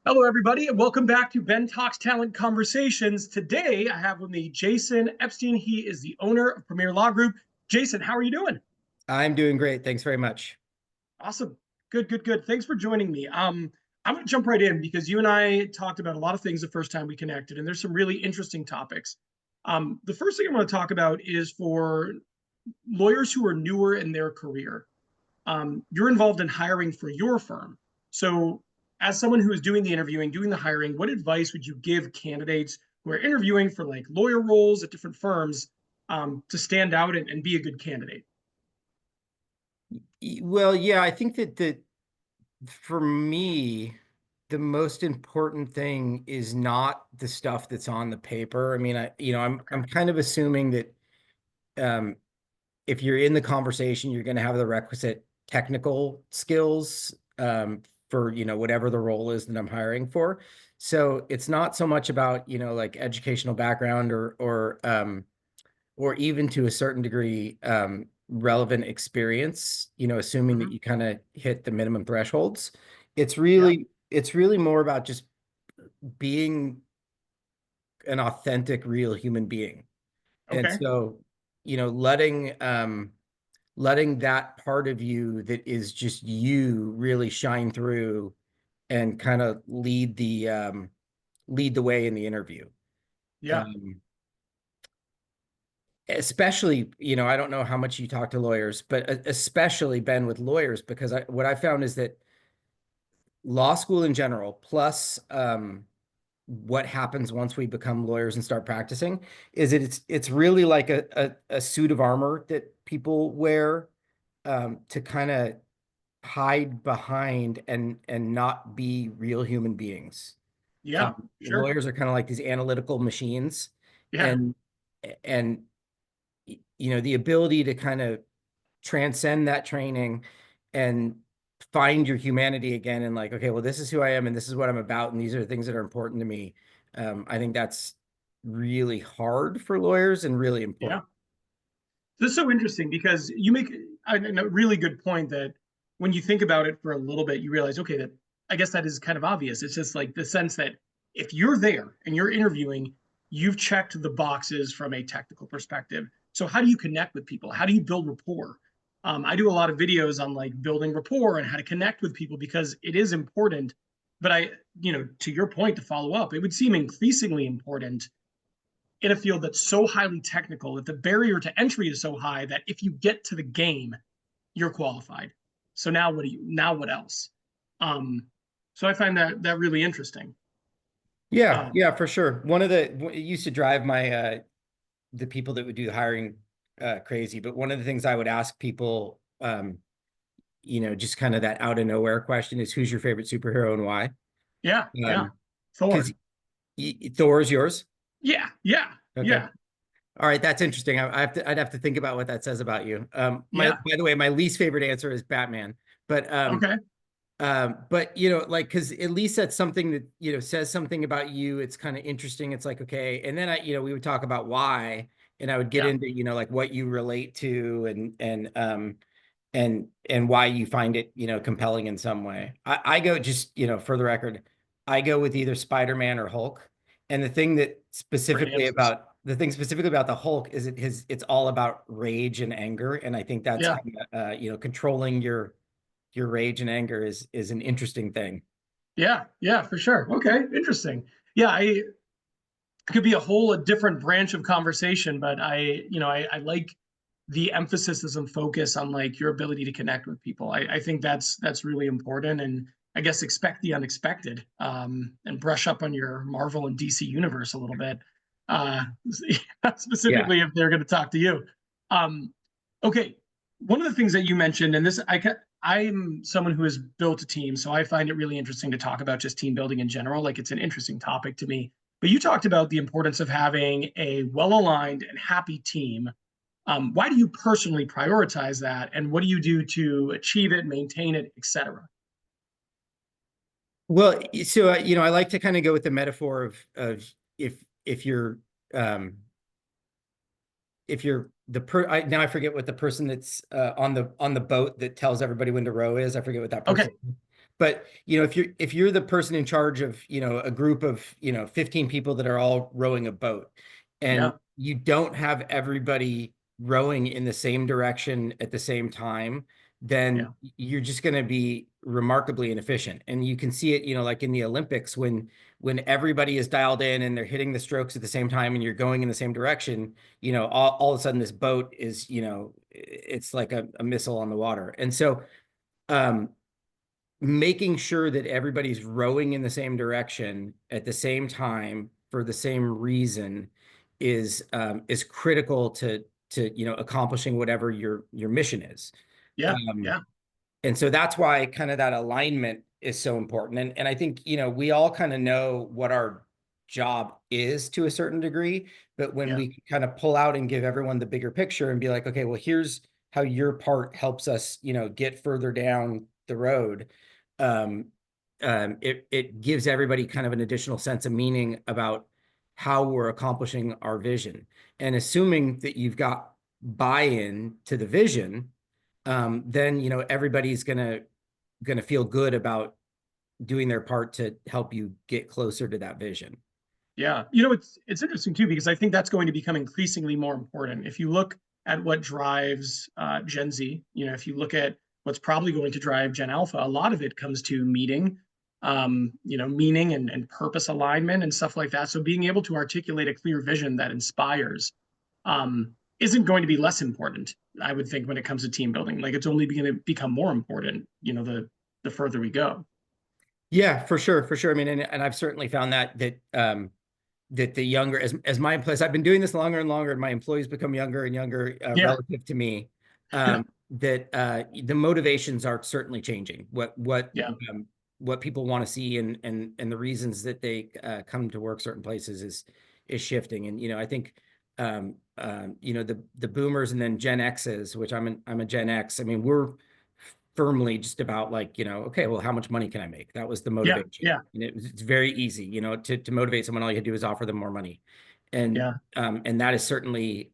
Hello, everybody, and welcome back to Ben Talks Talent Conversations. Today, I have with me Jason Epstein. He is the owner of Premier Law Group. Jason, how are you doing? I'm doing great. Thanks very much. Awesome. Good, good, good. Thanks for joining me. I'm going to jump right in because you and I talked about a lot of things the first time we connected, and there's some really interesting topics. The first thing I want to talk about is for lawyers who are newer in their career. You're involved in hiring for your firm. So, as someone who is doing the interviewing, doing the hiring, what advice would you give candidates who are interviewing for like lawyer roles at different firms to stand out and be a good candidate? Well, yeah, I think that for me, the most important thing is not the stuff that's on the paper. I mean, I'm Okay. kind of assuming that um, if you're in the conversation, you're going to have the requisite technical skills for whatever the role is that I'm hiring for. So it's not so much about like educational background or even to a certain degree relevant experience, assuming that Hmm. you kind of hit the minimum thresholds. It's Yeah. really more about just being an authentic, real human being. And Okay. so, letting that part of you that is just you really shine through and kind of lead the way in the interview. Yeah. Um, Especially, I don't know how much you talk to lawyers, but especially Ben with lawyers, because what I found is that law school in general, plus what happens once we become lawyers and start practicing, is that it's really like a suit of armor that people wear to kind of hide behind and not be real human beings. Yeah. Sure. Lawyers are kind of like these analytical machines, Yeah. and and the ability to kind of transcend that training and find your humanity again and like, okay, well, this is who I am and this is what I'm about and these are the things that are important to me. I think that's really hard for lawyers and really Yeah. important. This is so interesting because you make a really good point that when you think about it for a little bit, you realize, okay, that I guess that is kind of obvious. It's just like the sense that if you're there and you're interviewing, you've checked the boxes from a technical perspective. So how do you connect with people? How do you build rapport? I do a lot of videos on like building rapport and how to connect with people because it is important. But to your point, to follow up, it would seem increasingly important in a field that's so highly technical that the barrier to entry is so high that if you get to the game, you're qualified. So now what else? Um, so I find that really interesting. Yeah, Um, yeah, for sure. It used to drive my the people that would do the hiring crazy, but one of the things I would ask people, just kind of that out of nowhere question is who's your favorite superhero and why? yeah, yeah. Um, Thor. because Thor is yours. Yeah, yeah, Okay. yeah, All right, that's interesting. I'd have to think about what that says about you. yeah. By the way, my least favorite answer is Batman. But Okay. like, because at least that's something that says something about you. It's kind of interesting. It's like, okay, and then we would talk about why, and I would get Yeah, into like what you relate to and why you find it compelling in some way. I go just for the record, I go with either Spider-Man or Hulk. And great answers. the thing specifically about the Hulk is it's all about rage and anger, and I think that's Yeah, kind of controlling your rage and anger is an interesting thing. yeah, yeah, for sure. Okay, interesting. Yeah, I could be a different branch of conversation, but I like the emphasis and focus on like your ability to connect with people. I think that's really important, and I guess expect the unexpected, and brush up on your Marvel and DC universe a little bit, uh, Yeah. specifically if they're going to talk to you. Um, okay, one of the things that you mentioned, and I'm someone who has built a team, so I find it really interesting to talk about just team building in general. Like it's an interesting topic to me. But you talked about the importance of having a well-aligned and happy team. Why do you personally prioritize that, and what do you do to achieve it, maintain it, etc.? Well, so I like to kind of go with the metaphor of if you're um if you're now I forget what the person that's on the boat that tells everybody when to row is. I forget what that Okay, person is. But if you're the person in charge of a group of 15 people that are all rowing a boat, and Yeah, you don't have everybody rowing in the same direction at the same time, then yeah, you're just going to be remarkably inefficient. And you can see it, like in the Olympics, when everybody is dialed in and they're hitting the strokes at the same time and you're going in the same direction, all of a sudden this boat is, it's like a missile on the water. And so um making sure that everybody's rowing in the same direction at the same time for the same reason is critical to accomplishing whatever your mission is. yeah, Um, yeah, and so that's why kind of that alignment is so important. And I think, we all kind of know what our job is to a certain degree, but when yeah, we kind of pull out and give everyone the bigger picture and be like, okay, well, here's how your part helps us, get further down the road. Um, it gives everybody kind of an additional sense of meaning about how we're accomplishing our vision. And assuming that you've got buy-in to the vision, then everybody's gonna feel good about doing their part to help you get closer to that vision. yeah. It's interesting too because I think that's going to become increasingly more important. If you look at what drives Gen Z, if you look at what's probably going to drive Gen Alpha, a lot of it comes to meaning and purpose alignment and stuff like that. So being able to articulate a clear vision that inspires isn't going to be less important, I would think, when it comes to team building. Like it's only going to become more important, the further we go. Yeah, for sure, for sure. I mean, and I've certainly found that the younger, as my employees, I've been doing this longer and longer, and my employees become younger and younger Yeah, relative to me. That the motivations are certainly changing. yeah, What people want to see and the reasons that they come to work certain places is shifting. And I think the boomers and then Gen X's, which I'm a Gen X. I mean, we're firmly just about like, okay, well, how much money can I make? That was the yeah, motivation. yeah, And it's very easy, to motivate someone, all you do is offer them more money. And yeah. that has certainly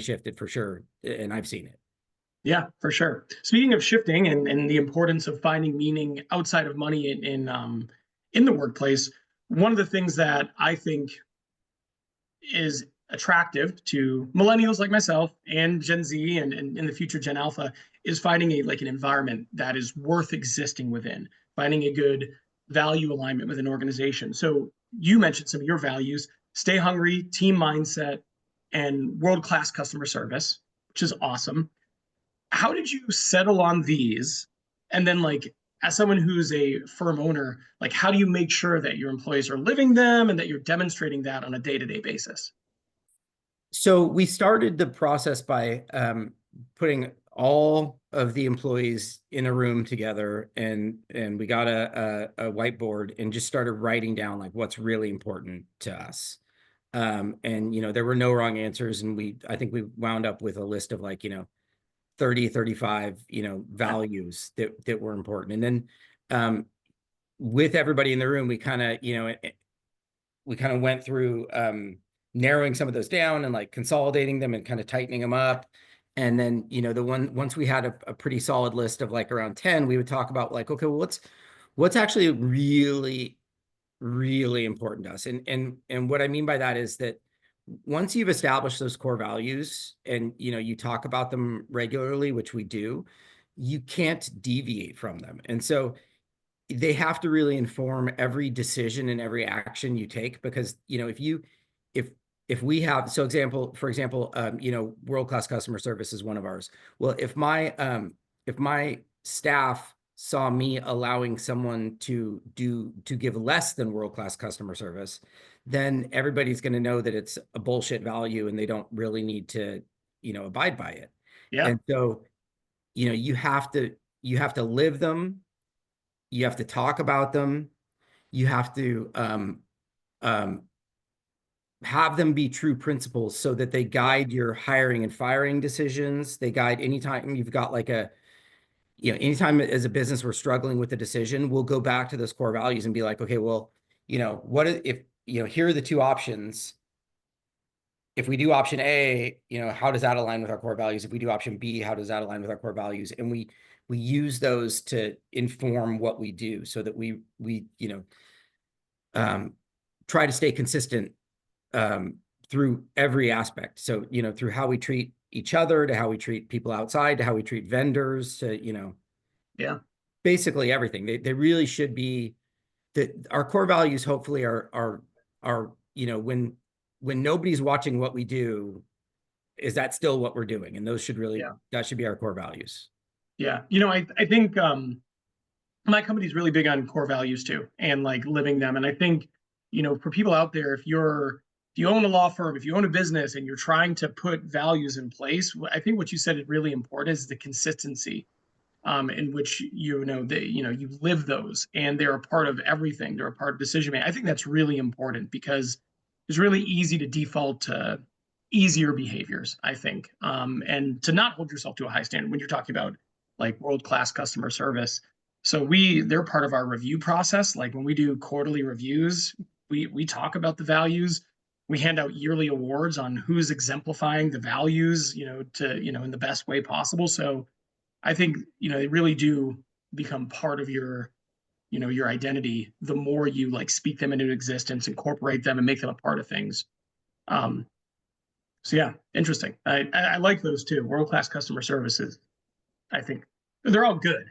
shifted for sure. And I've seen it. Yeah, for sure. Speaking of shifting and the importance of finding meaning outside of money in the workplace, one of the things that I think is attractive to millennials like myself and Gen Z and in the future Gen Alpha is finding an environment that is worth existing within, finding a good value alignment with an organization. So you mentioned some of your values: stay hungry, team mindset, and world-class customer service, which is awesome. How did you settle on these? And then, like, as someone who's a firm owner, like, how do you make sure that your employees are living them and that you're demonstrating that on a day-to-day basis? So we started the process by putting all of the employees in a room together, and we got a whiteboard and just started writing down like what's really important to us. And there were no wrong answers, and I think we wound up with a list of like 30, 35 Yeah, values that were important. And then with everybody in the room, we kind of went through narrowing some of those down and like consolidating them and kind of tightening them up. And then, once we had a pretty solid list of like around 10, we would talk about like, okay, well, what's actually really, really important to us. And what I mean by that is that once you've established those core values and you talk about them regularly, which we do, you can't deviate from them. And so they have to really inform every decision and every action you take, because if if we have, for example, world-class customer service is one of ours. Well, if my staff saw me allowing someone to give less than world-class customer service, then everybody's going to know that it's a bullshit value and they don't really need to abide by it. yeah, And so you have to live them, you have to talk about them. You have to um, have them be true principles so that they yeah, guide your hiring and firing decisions. They guide anytime you've got like anytime as a business we're struggling with a decision, we'll go back to those core values and be like, okay, well, if here are the two options. If we do option A, how does that align with our core values? If we do option B, how does that align with our core values? And we use those to inform what we do so that we try to stay consistent through every aspect. So, through how we treat each other, to how we treat people outside, to how we treat vendors, to, Yeah. basically everything. They really should be that our core values hopefully are, when nobody's watching what we do, is that still what we're doing? And those should really, Yeah. that should be our core values. Yeah. I think my company's really big on core values too, and like living them. And I think, for people out there, if you own a law firm, if you own a business and you're trying to put values in place, I think what you said is really important is the consistency in which you live those, and they're a part of everything. They're a part of decision making. I think that's really important because it's really easy to default to easier behaviors, I think, and to not hold yourself to a high standard when you're talking about like world class customer service. So they're part of our review process. Like when we do quarterly reviews, we talk about the values. We hand out yearly awards on who's exemplifying the values, in the best way possible. So I think, they really do become part of your identity the more you like speak them into existence, incorporate them, and make them a part of things. Um, so yeah, interesting. I like those too. World class customer services. I think they're all good.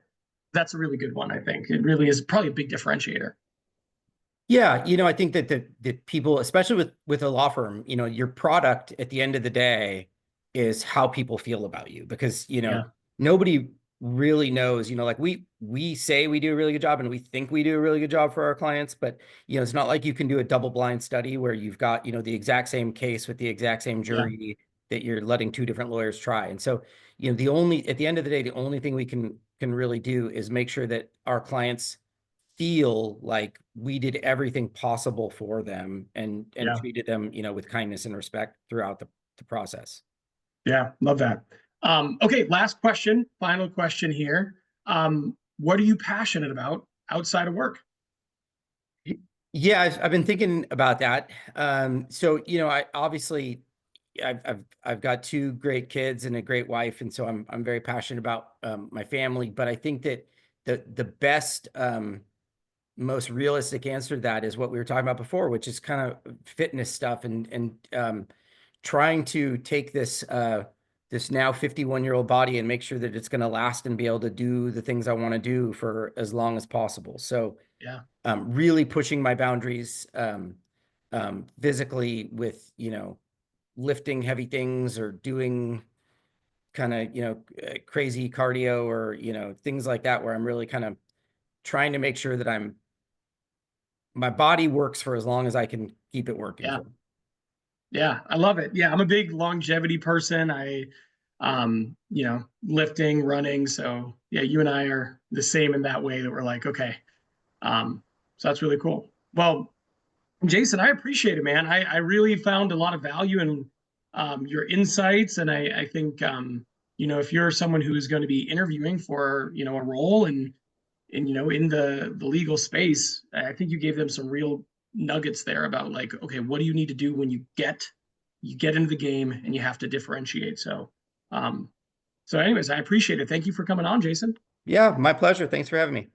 That's a really good one. I think it really is probably a big differentiator. Yeah, I think that people, especially with a law firm, your product at the end of the day is how people feel about you, because Yeah, nobody really knows. Like we say we do a really good job and we think we do a really good job for our clients, but it's not like you can do a double blind study where you've got the exact same case with the exact same yeah, jury that you're letting two different lawyers try. And so the only, at the end of the day, the only thing we can really do is make sure that our clients feel like we did everything possible for them and yeah, treated them, with kindness and respect throughout the process. yeah. Love that. Okay, last question, final question here. What are you passionate about outside of work? Yeah, I've been thinking about that. So I obviously I've got two great kids and a great wife, and so I'm very passionate about my family. But I think that the best most realistic answer to that is what we were talking about before, which is kind of fitness stuff and trying to take this now 51-year-old body and make sure that it's going to last and be able to do the things I want to do for as long as possible. So Yeah, really pushing my boundaries physically with, lifting heavy things or doing kind of, crazy cardio or, things like that, where I'm really kind of trying to make sure that my body works for as long as I can keep it working yeah, for. yeah. I love it. Yeah, I'm a big longevity person. Lifting, running. So yeah, you and I are the same in that way that we're like, okay. So that's really cool. Well, Jason, I appreciate it, man. I really found a lot of value in your insights, and I think if you're someone who is going to be interviewing for a role and in the legal space, I think you gave them some real nuggets there about like, okay, what do you need to do when you get into the game and you have to differentiate. Um, so anyways, I appreciate it. Thank you for coming on, Jason. Yeah, my pleasure. Thanks for having me.